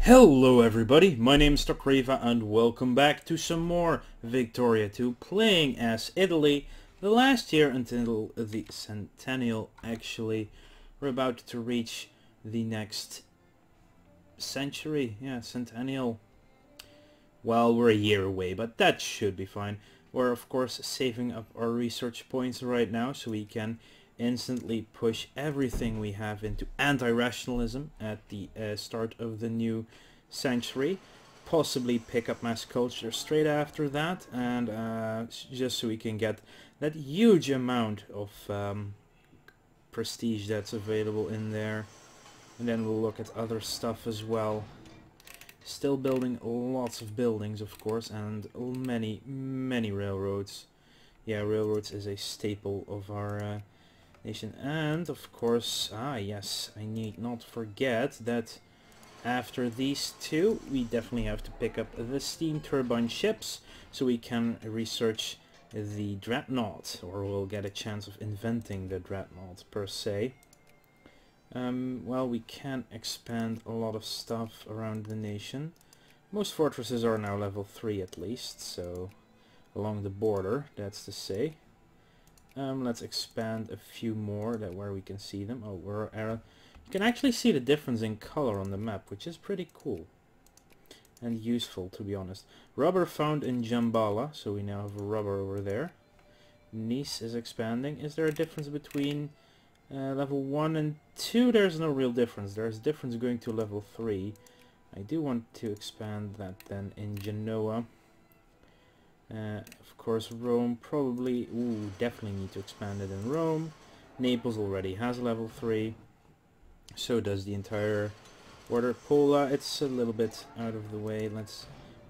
Hello everybody, my name is Stokreva and welcome back to some more Victoria 2 playing as Italy. The last year until the Centennial actually. We're about to reach the next century, Centennial. Well, we're a year away, but that should be fine. We're of course saving up our research points right now so we can instantly push everything we have into anti-rationalism at the start of the new century, possibly pick up mass culture straight after that, and just so we can get that huge amount of prestige that's available in there. And then we'll look at other stuff as well. Still building lots of buildings, of course, and many railroads. Yeah, railroads is a staple of our nation. And of course, yes, I need not forget that after these two we definitely have to pick up the steam turbine ships so we can research the dreadnought, or we'll get a chance of inventing the dreadnought per se. Well, we can expand a lot of stuff around the nation. Most fortresses are now level 3 at least, so along the border, that's to say. Let's expand a few more that where we can see them. Oh, you can actually see the difference in color on the map, which is pretty cool and useful, to be honest. Rubber found in Jambala, so we now have rubber over there. Nice is expanding. Is there a difference between level 1 and 2? There's no real difference. There's a difference going to level 3. I do want to expand that then in Genoa. Of course, Rome probably... Ooh, definitely need to expand it in Rome. Naples already has level 3. So does the entire order. Pola, it's a little bit out of the way.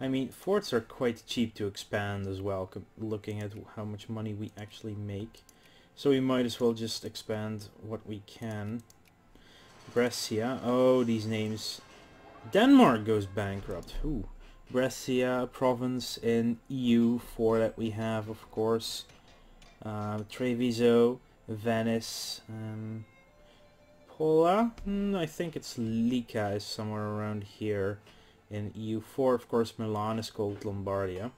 I mean, forts are quite cheap to expand as well, looking at how much money we actually make. So we might as well just expand what we can. Brescia. Oh, these names. Denmark goes bankrupt. Ooh. Brescia, a province in EU4 that we have, of course. Treviso, Venice, Pola. I think it's Lica is somewhere around here in EU4. Of course, Milan is called Lombardia.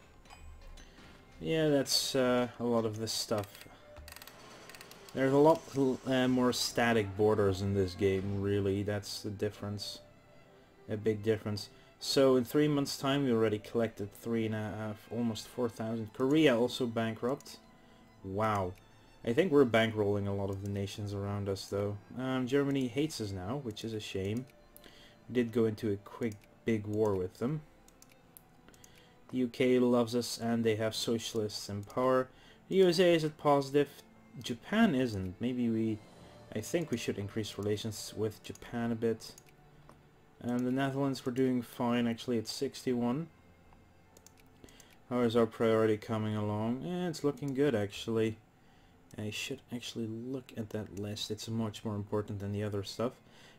Yeah, that's a lot of this stuff. There's a lot more static borders in this game, really. That's the difference. A big difference. So in 3 months' time we already collected 3.5, almost 4,000. Korea also bankrupt. Wow. I think we're bankrolling a lot of the nations around us though. Germany hates us now, which is a shame. We did go into a quick big war with them. The UK loves us and they have socialists in power. The USA is positive. Japan isn't. I think we should increase relations with Japan a bit. The Netherlands were doing fine, actually it's 61. How is our priority coming along? Yeah, it's looking good actually. I should actually look at that list, it's much more important than the other stuff.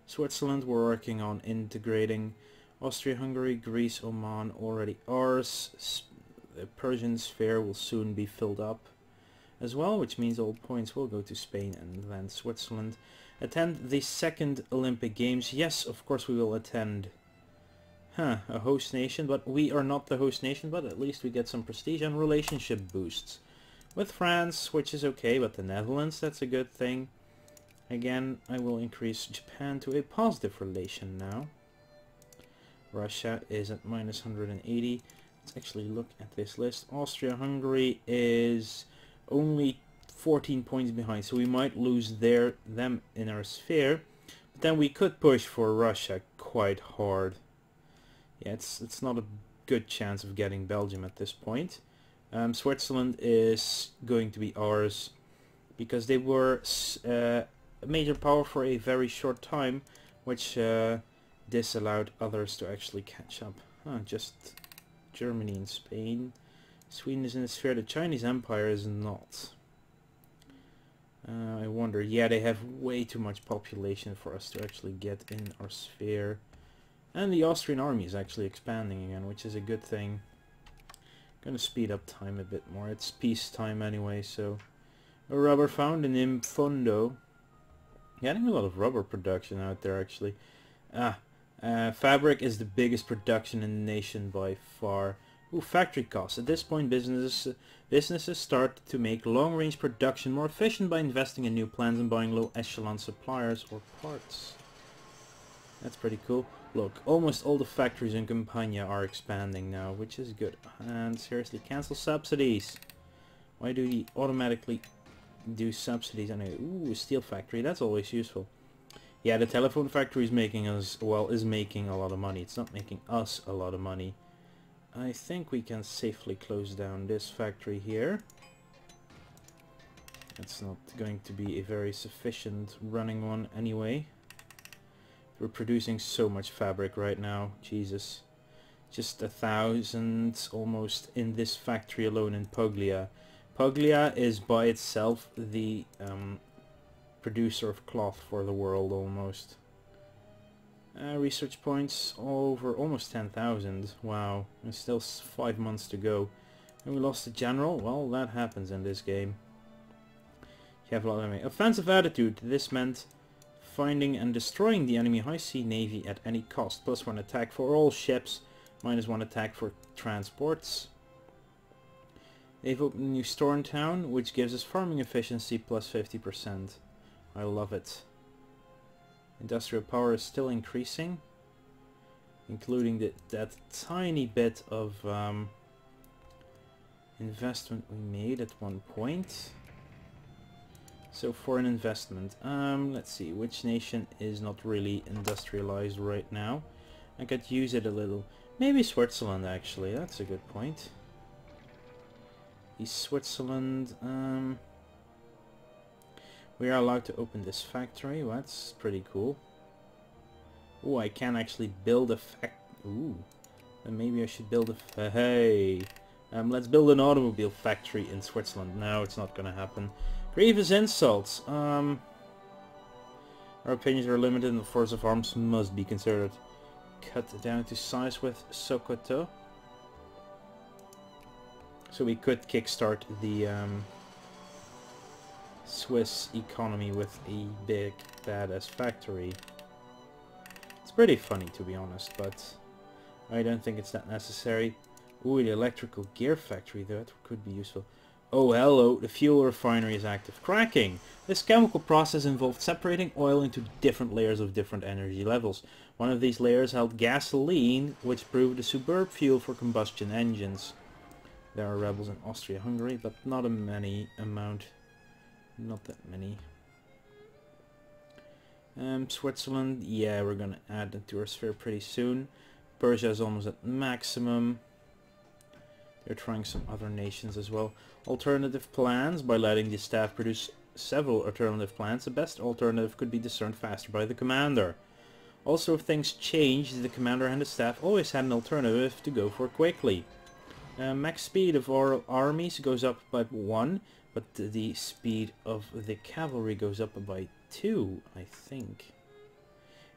Switzerland, we're working on integrating. Austria-Hungary, Greece, Oman, already ours. The Persian sphere will soon be filled up as well, which means all points will go to Spain and then Switzerland. Attend the second Olympic Games. Yes, of course we will attend. A host nation, but we are not the host nation, but at least we get some prestige and relationship boosts. With France, which is okay, but the Netherlands, that's a good thing. Again, I will increase Japan to a positive relation now. Russia is at minus 180. Let's actually look at this list. Austria-Hungary is only 14 points behind, so we might lose them in our sphere, but then we could push for Russia quite hard. Yeah, it's not a good chance of getting Belgium at this point. Switzerland is going to be ours because they were a major power for a very short time, which disallowed others to actually catch up. Just Germany and Spain. Sweden is in the sphere, the Chinese Empire is not. I wonder, yeah, they have way too much population for us to actually get in our sphere. And the Austrian army is actually expanding again, which is a good thing. Gonna speed up time a bit more. It's peacetime anyway, so... A rubber found in Imfundo. Getting a lot of rubber production out there, actually. Fabric is the biggest production in the nation by far. Ooh, factory costs. At this point, businesses start to make long-range production more efficient by investing in new plants and buying low-echelon suppliers or parts. That's pretty cool. Look, almost all the factories in Campania are expanding now, which is good. And seriously, cancel subsidies. Why do you automatically do subsidies? Anyway, ooh, a steel factory. That's always useful. Yeah, the telephone factory is making us, well, is making a lot of money. It's not making us a lot of money. I think we can safely close down this factory here. It's not going to be a very sufficient running one anyway. We're producing so much fabric right now. Jesus. Just 1,000 almost in this factory alone in Puglia. Puglia is by itself the producer of cloth for the world almost. Research points over almost 10,000. Wow. There's still 5 months to go. And we lost the general. Well, that happens in this game. You have a lot of enemy. Offensive attitude. This meant finding and destroying the enemy high sea navy at any cost. +1 attack for all ships. -1 attack for transports. They've opened a new store in town, which gives us farming efficiency +50%. I love it. Industrial power is still increasing, including that tiny bit of investment we made at one point. So for an investment, let's see, which nation is not really industrialized right now? I could use it a little. Maybe Switzerland, actually. That's a good point. East Switzerland. We are allowed to open this factory. Well, that's pretty cool. Oh, I can actually build a Ooh. Then maybe I should build a... Hey! Let's build an automobile factory in Switzerland. No, it's not gonna happen. Grievous insults. Our opinions are limited and the force of arms must be considered. Cut down to size with Sokoto. So we could kickstart the Swiss economy with a big badass factory. It's pretty funny, to be honest, but I don't think it's that necessary. Ooh, the electrical gear factory, that could be useful. Oh, hello, the fuel refinery is active. Cracking! This chemical process involved separating oil into different layers of different energy levels. One of these layers held gasoline, which proved a superb fuel for combustion engines. There are rebels in Austria-Hungary, but not that many. Switzerland, yeah, we're gonna add the to our sphere pretty soon. Persia is almost at maximum. They're trying some other nations as well. Alternative plans, by letting the staff produce several alternative plans, the best alternative could be discerned faster by the commander. Also, if things change, the commander and the staff always had an alternative to go for quickly. Max speed of our armies goes up by 1, but the speed of the cavalry goes up by 2, I think.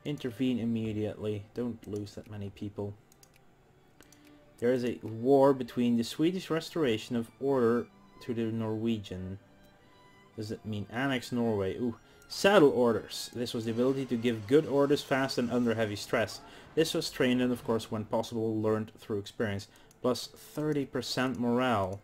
Intervene immediately. Don't lose that many people. There is a war between the Swedish restoration of order to the Norwegian. Does it mean annex Norway? Ooh. Saddle orders. This was the ability to give good orders fast and under heavy stress. This was trained and of course when possible learned through experience. Plus 30% morale.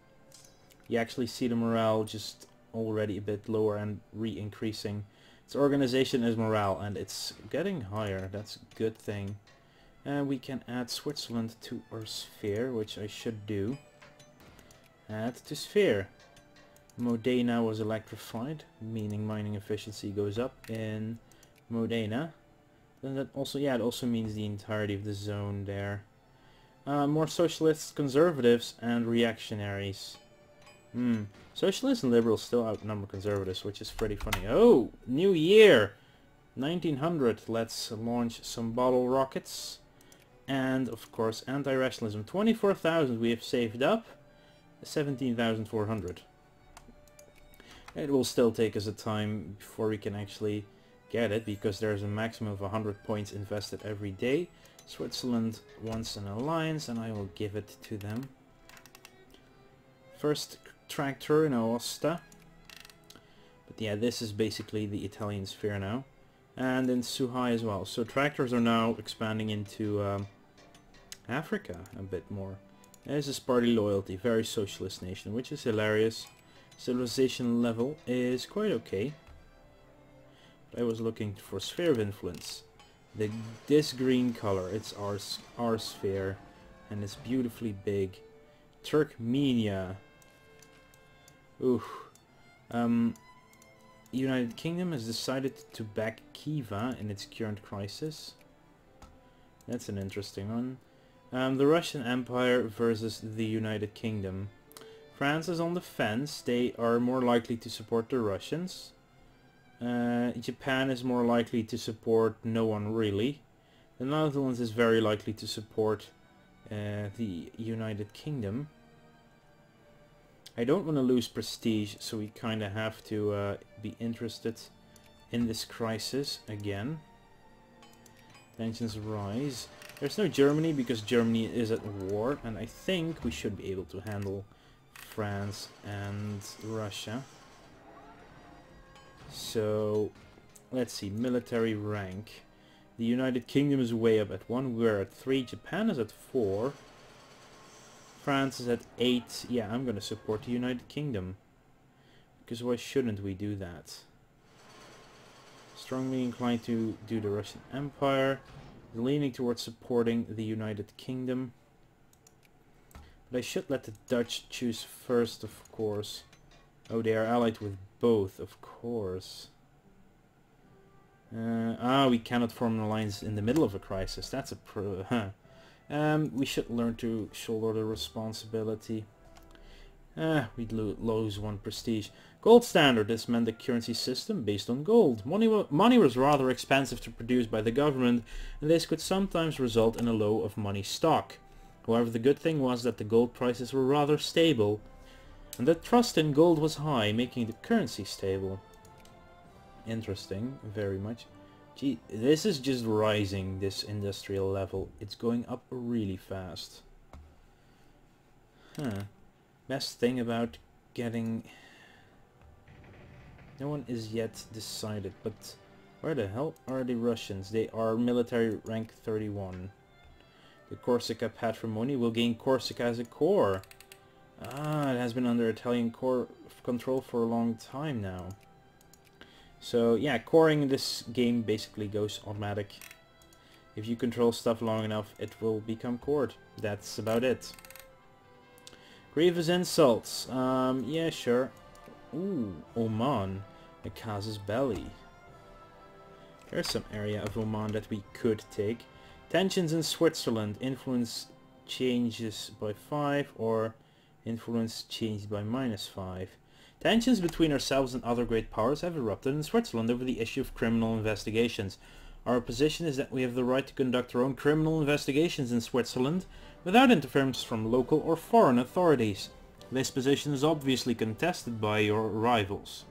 You actually see the morale just already a bit lower and re-increasing. Its organization is morale and it's getting higher. That's a good thing. We can add Switzerland to our sphere, which I should do. Add to sphere. Modena was electrified, meaning mining efficiency goes up in Modena. Then that also, yeah, it also means the entirety of the zone there. More socialists, conservatives, and reactionaries. Socialists and liberals still outnumber conservatives, which is pretty funny. Oh, new year! 1900, let's launch some bottle rockets. And, of course, anti-rationalism. 24,000 we have saved up. 17,400. It will still take us a time before we can actually get it, because there's a maximum of 100 points invested every day. Switzerland wants an alliance, and I will give it to them. First tractor in Aosta. But yeah, this is basically the Italian sphere now. and in Suhai as well. So tractors are now expanding into Africa a bit more. There's this party loyalty, very socialist nation, which is hilarious. Civilization level is quite okay. But I was looking for sphere of influence. This green color, it's our sphere, and it's beautifully big. Turkmenia. Ooh. United Kingdom has decided to back Khiva in its current crisis. That's an interesting one. The Russian Empire versus the United Kingdom. France is on the fence. They are more likely to support the Russians. Japan is more likely to support no one really. The Netherlands is very likely to support the United Kingdom. I don't want to lose prestige, so we kind of have to be interested in this crisis again. Tensions rise. There's no Germany because Germany is at war, and I think we should be able to handle France and Russia. So, let's see, military rank. The United Kingdom is way up at 1, we're at 3, Japan is at 4. France is at 8. Yeah, I'm gonna support the United Kingdom. Because why shouldn't we do that? Strongly inclined to do the Russian Empire. Leaning towards supporting the United Kingdom. But I should let the Dutch choose first, of course. Oh, they are allied with both, of course. We cannot form an alliance in the middle of a crisis. That's a we should learn to shoulder the responsibility. We'd lose 1 prestige. Gold standard. This meant a currency system based on gold. Money was rather expensive to produce by the government, and this could sometimes result in a low of money stock. However, the good thing was that the gold prices were rather stable, and the trust in gold was high, making the currency stable. Interesting, very much. Gee, this is just rising, this industrial level. It's going up really fast. Best thing about getting... No one is yet decided, but where the hell are the Russians? They are military rank 31. The Corsica patrimony will gain Corsica as a core. It has been under Italian core control for a long time now. So yeah, coring in this game basically goes automatic. If you control stuff long enough, it will become cored. That's about it. Grievous insults. Yeah, sure. Ooh, Oman. A casus belli. There's some area of Oman that we could take. Tensions in Switzerland. Influence changes by 5 or influence changed by -5. Tensions between ourselves and other great powers have erupted in Switzerland over the issue of criminal investigations. Our position is that we have the right to conduct our own criminal investigations in Switzerland without interference from local or foreign authorities. This position is obviously contested by your rivals.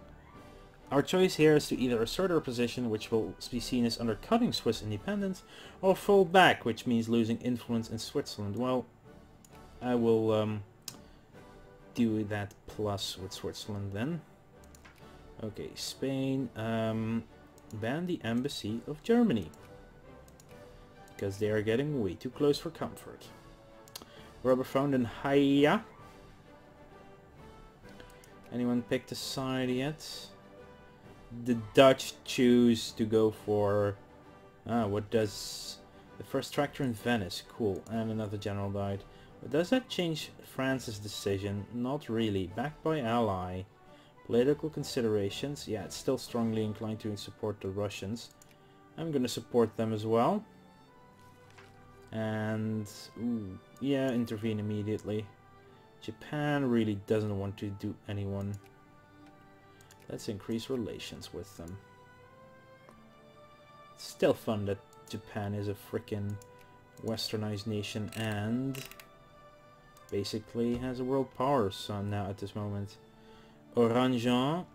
Our choice here is to either assert our position, which will be seen as undercutting Swiss independence, or fall back, which means losing influence in Switzerland. Well, I will do that plus with Switzerland then. Okay, Spain, ban the embassy of Germany, because they are getting way too close for comfort. Rubber found in Haya. Anyone picked a side yet? The Dutch choose to go for... what does... The first tractor in Venice. Cool. And another general died. But does that change France's decision? Not really. Backed by ally. Political considerations. Yeah, it's still strongly inclined to support the Russians. I'm gonna support them as well. And... ooh, yeah, intervene immediately. Japan really doesn't want to do anyone. Let's increase relations with them. It's still fun that Japan is a frickin' westernized nation and basically has a world power sun now at this moment. Orangian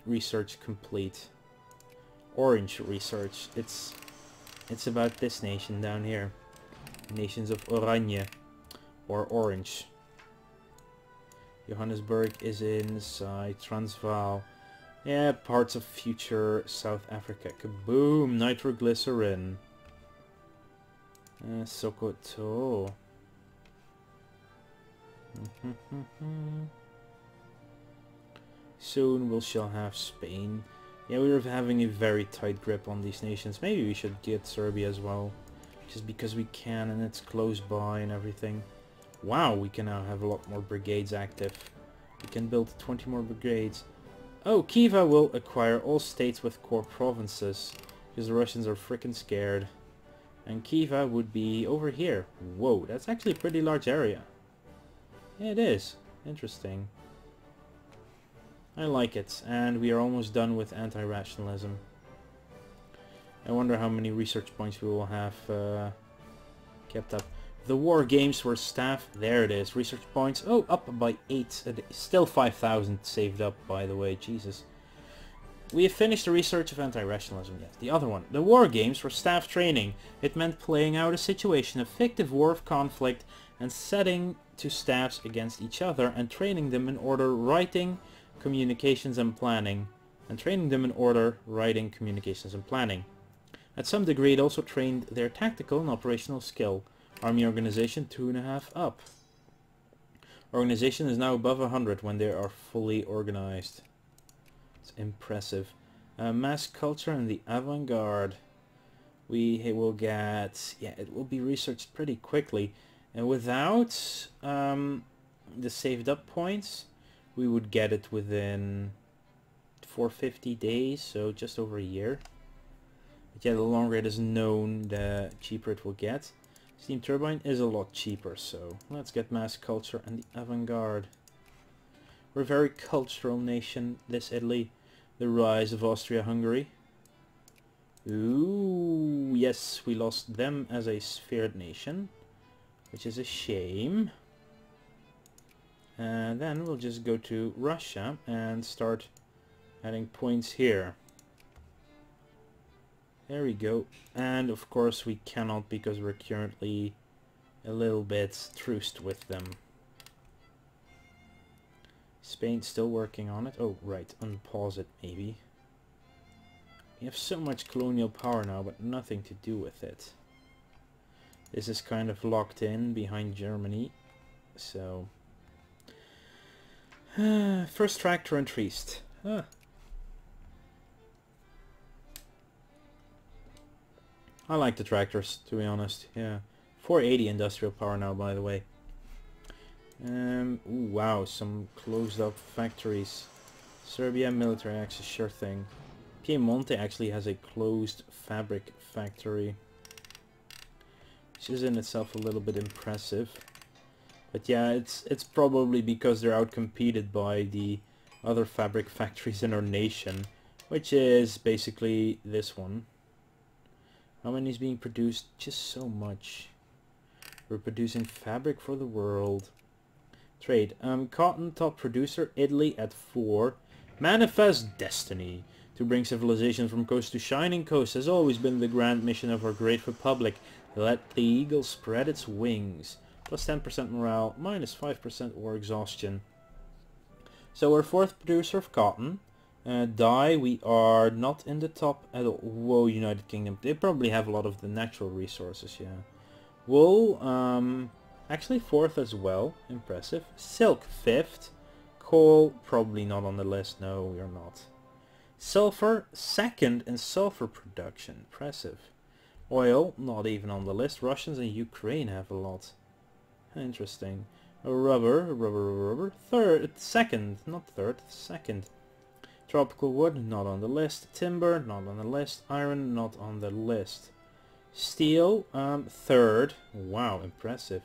research complete. Orange research. It's about this nation down here. Nations of Oranje. Or Orange. Johannesburg is inside. Transvaal. Yeah, parts of future South Africa. Kaboom! Nitroglycerin. Sokoto. Soon we shall have Spain. Yeah, we're having a very tight grip on these nations. Maybe we should get Serbia as well. Just because we can and it's close by and everything. Wow, we can now have a lot more brigades active. We can build 20 more brigades. Oh, Kiva will acquire all states with core provinces. Because the Russians are freaking scared. And Kiva would be over here. Whoa, that's actually a pretty large area. Yeah, it is. Interesting. I like it. And we are almost done with anti-rationalism. I wonder how many research points we will have kept up. The war games were staff. There it is. Research points. Oh, up by 8. Still 5,000 saved up, by the way. Jesus. We have finished the research of anti-rationalism yet. The other one. The war games were staff training. It meant playing out a situation, a fictive war of conflict, and setting to staffs against each other and training them in order writing, communications and planning. At some degree it also trained their tactical and operational skill. Army organization 2.5 up. Organization is now above 100 when they are fully organized. It's impressive. Mass culture and the avant-garde. We will get... yeah, it will be researched pretty quickly. And without the saved up points, we would get it within 450 days, so just over a year. But yeah, the longer it is known, the cheaper it will get. Steam turbine is a lot cheaper, so let's get mass culture and the avant-garde. We're a very cultural nation, this Italy. The rise of Austria-Hungary. Ooh, yes, we lost them as a sphered nation, which is a shame. And then we'll just go to Russia and start adding points here. There we go. And of course we cannot because we're currently a little bit truced with them. Spain's still working on it. Oh, right. Unpause it, maybe. We have so much colonial power now, but nothing to do with it. This is kind of locked in behind Germany. So... first tractor increased. I like the tractors, to be honest. Yeah, 480 industrial power now, by the way. Ooh, wow, some closed up factories. Serbia military access, sure thing. Piemonte actually has a closed fabric factory, which is in itself a little bit impressive. But yeah, it's probably because they're outcompeted by the other fabric factories in our nation, which is basically this one. How many is being produced? Just so much. We're producing fabric for the world. Trade. Cotton top producer, Italy at 4. Manifest destiny. To bring civilization from coast to shining coast has always been the grand mission of our great republic. Let the eagle spread its wings. Plus 10% morale, minus 5% war exhaustion. So we're 4th producer of cotton. Dye, we are not in the top at all. Whoa, United Kingdom. They probably have a lot of the natural resources, yeah. Wool, actually 4th as well. Impressive. Silk, 5th. Coal, probably not on the list. No, we are not. Sulfur, 2nd in sulfur production. Impressive. Oil, not even on the list. Russians and Ukraine have a lot. Interesting. Rubber, 3rd, 2nd, not 3rd, 2nd. Tropical wood, not on the list. Timber, not on the list. Iron, not on the list. Steel, 3rd. Wow, impressive.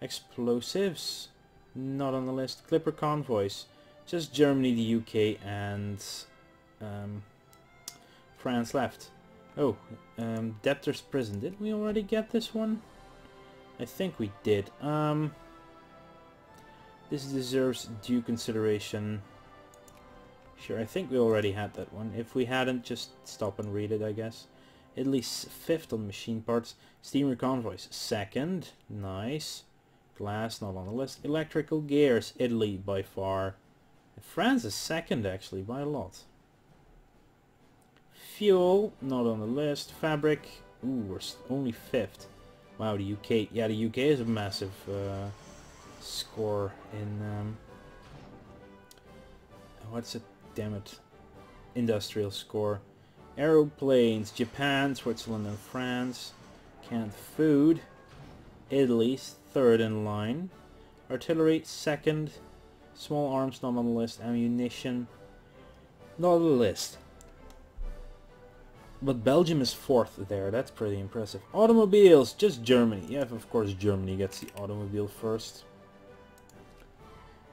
Explosives, not on the list. Clipper convoys, just Germany, the UK, and France left. Oh, debtor's prison. Didn't we already get this one? I think we did. This deserves due consideration. Sure, I think we already had that one. If we hadn't, just stop and read it, I guess. Italy's 5th on machine parts. Steamer convoys, 2nd. Nice. Glass, not on the list. Electrical gears, Italy by far. France is 2nd, actually, by a lot. Fuel, not on the list. Fabric, ooh, we're only 5th. Wow, the UK, yeah, the UK is a massive score in, what's it, damn it, industrial score. Aeroplanes, Japan, Switzerland and France. Canned food, Italy's 3rd in line. Artillery, 2nd. Small arms, not on the list. Ammunition, not on the list. But Belgium is 4th there, that's pretty impressive. Automobiles, just Germany. Yeah, of course Germany gets the automobile first.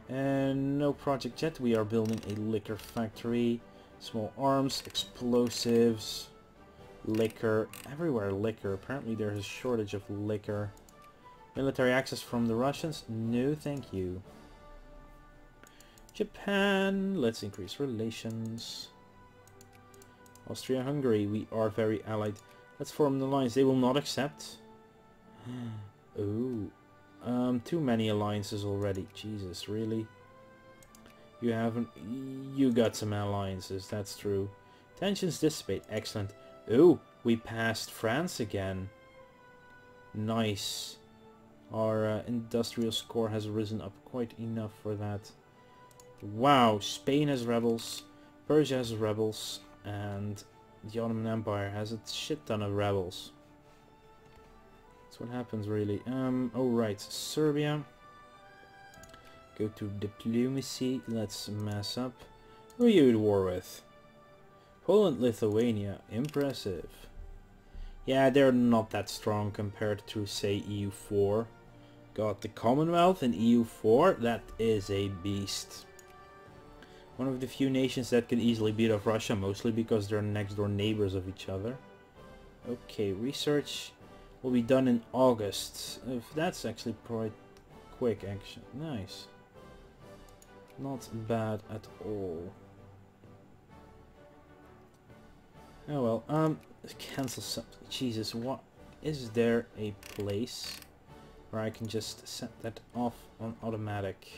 And no project yet, we are building a liquor factory. Small arms, explosives, liquor, everywhere liquor. Apparently there's a shortage of liquor. Military access from the Russians? No, thank you. Japan, let's increase relations. Austria-Hungary, we are very allied. Let's form an alliance. They will not accept. Oh, too many alliances already. Jesus, really? You haven't... You got some alliances, that's true. Tensions dissipate. Excellent. Oh, we passed France again. Nice. Our industrial score has risen up quite enough for that. Wow, Spain has rebels, Persia has rebels, and the Ottoman Empire has a shit ton of rebels. That's what happens, really. Oh right, Serbia. Go to diplomacy. Let's mess up. Who are you at war with? Poland, Lithuania. Impressive. Yeah, they're not that strong compared to, say, EU4. Got the Commonwealth in EU4. That is a beast. One of the few nations that could easily beat off Russia, mostly because they're next door neighbors of each other. Okay, research will be done in August. That's actually quite quick, action. Nice. Not bad at all. Oh well, cancel some... Jesus, what? Is there a place where I can just set that off on automatic?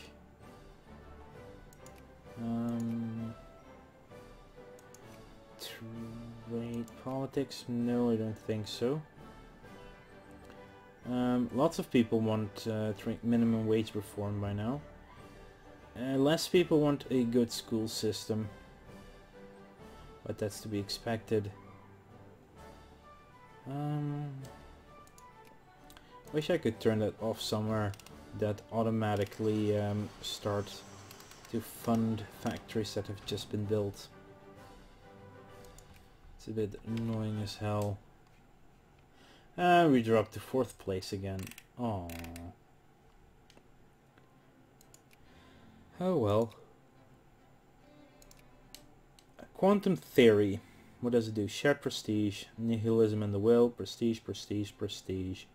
Trade politics? No, I don't think so. Lots of people want minimum wage reform by now. Less people want a good school system. But that's to be expected. Wish I could turn that off somewhere that automatically start to fund factories that have just been built. It's a bit annoying as hell. We dropped to 4th place again. Aww. Oh well. Quantum theory. What does it do? Shared prestige, nihilism in the will, prestige, prestige, prestige.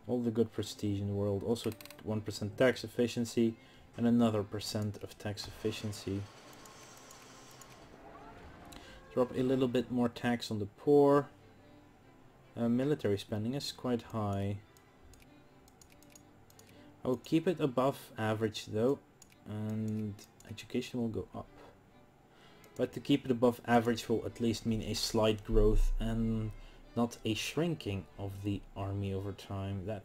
All the good prestige in the world. Also 1% tax efficiency and another % of tax efficiency. Drop a little bit more tax on the poor. Military spending is quite high. I will keep it above average though, and education will go up. But to keep it above average will at least mean a slight growth and not a shrinking of the army over time. That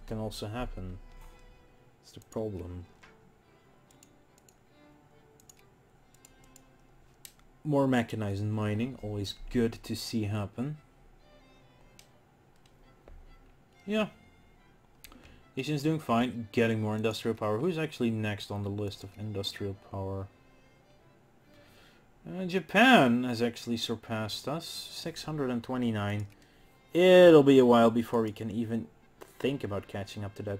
can also happen. It's the problem. More mechanized mining, always good to see happen. Yeah. Nation's doing fine, getting more industrial power. Who's actually next on the list of industrial power? Japan has actually surpassed us. 629. It'll be a while before we can even think about catching up to that.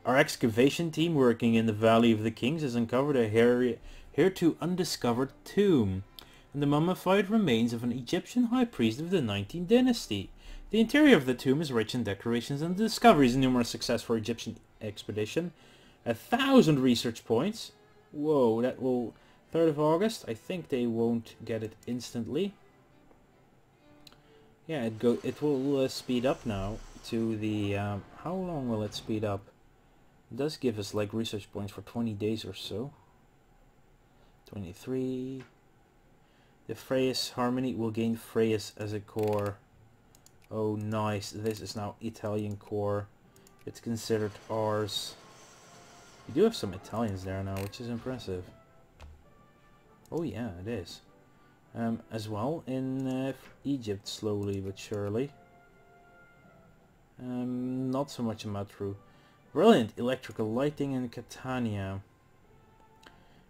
Our excavation team working in the Valley of the Kings has uncovered a hereto undiscovered tomb and the mummified remains of an Egyptian high priest of the 19th dynasty. The interior of the tomb is rich in decorations and discoveries. Numerous success for Egyptian expedition. 1,000 research points. Whoa, that will... 3rd of August. I think they won't get it instantly. Yeah, it will speed up now to the... how long will it speed up? It does give us like research points for 20 days or so. 23... The Freyas Harmony will gain Freyas as a core. Oh nice, this is now Italian core. It's considered ours. We do have some Italians there now, which is impressive. Oh yeah, it is. As well in Egypt, slowly but surely. Not so much in Matru. Brilliant, electrical lighting in Catania.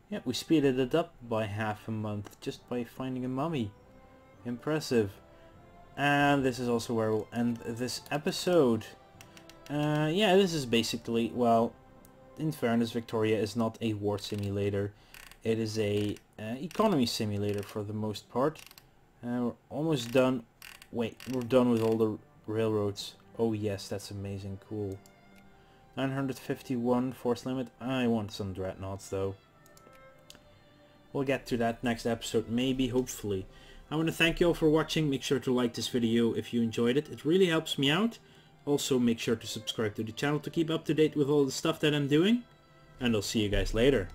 Yeah, we speeded it up by half a month just by finding a mummy. Impressive. And this is also where we'll end this episode. Yeah, this is basically, well, in fairness, Victoria is not a war simulator. It is a economy simulator for the most part. We're almost done. Wait, we're done with all the railroads. Oh yes, that's amazing, cool. 951 force limit. I want some dreadnoughts though. We'll get to that next episode, maybe, hopefully. I want to thank you all for watching. Make sure to like this video if you enjoyed it. It really helps me out. Also, make sure to subscribe to the channel to keep up to date with all the stuff that I'm doing. And I'll see you guys later.